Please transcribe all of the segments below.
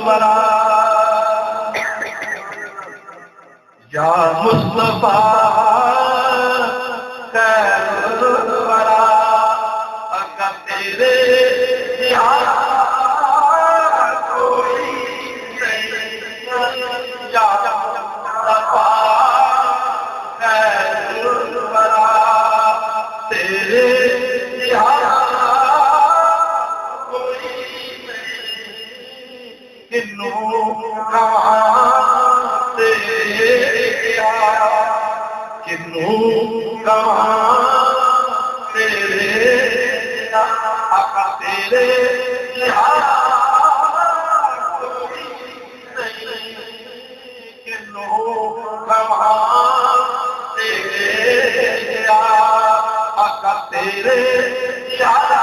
वरा या मुस्तफा खैरुल वरा अका तेरे यहाँ कोई नहीं या मुस्तफा खैरुल वरा तेरे यहाँ कोई नहीं किन्नू कमाते किन्नू कमाते आका तेरे यहाँ कोई नहीं किन्नू कमाते आका तेरे यहाँ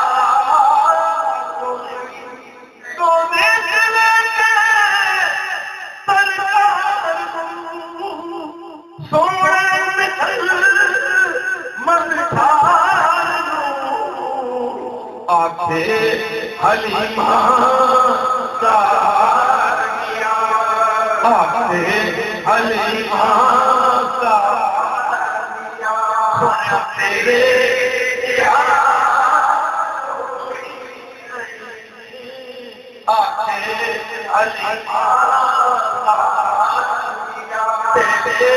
आखे हलीमा सारिया आखे हलीमा सारिया सोना तेरे आखे हलीमा सारिया तेरे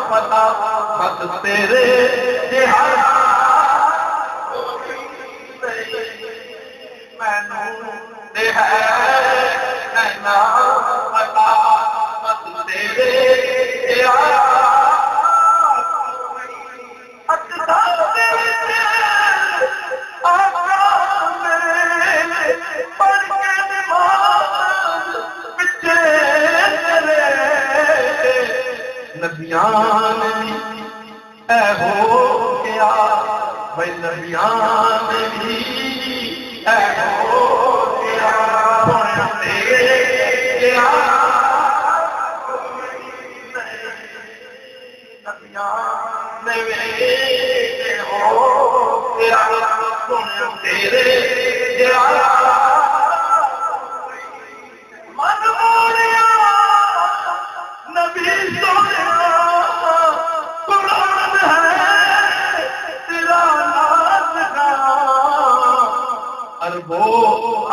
पता बस तेरे मैनू पता बस तेरे नबियान ऐ हो गया भाई नबियान भी ऐ हो गया सोना तेरे नबियान भी हो गया सोना तेरे मन मोड़िया नबी सोने अरबो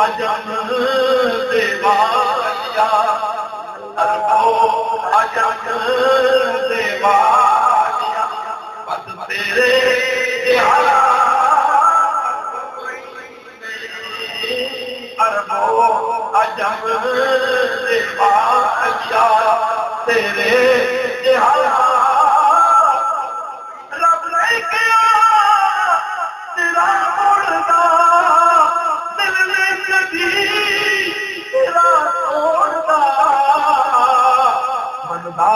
अजम देवाया अरबो अजम देवाया बस तेरे अरबो अजम देवाया तेरे रब नहीं किया तेरा मुर्दा मनदा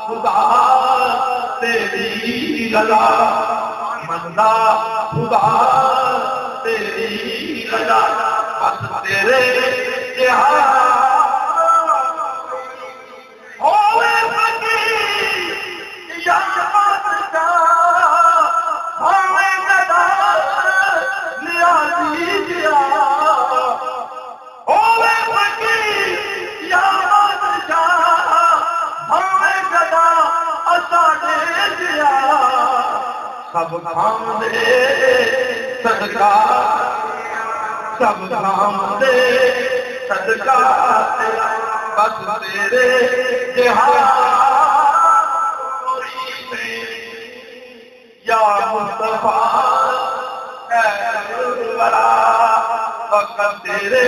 खुदा तेरी रजा मनदा खुदा तेरी रजा बस तेरे होवे फकीर या भावे गदा लिया दीजिया होवे फकीर या भावे गदा असाने दिया सब काम दे सदका सब काम दे सदका तेरा बस तेरे या मुस्तफा खैरुल वरा वक़्त तेरे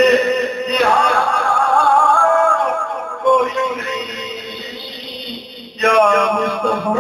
कोई नहीं या मुस्तफा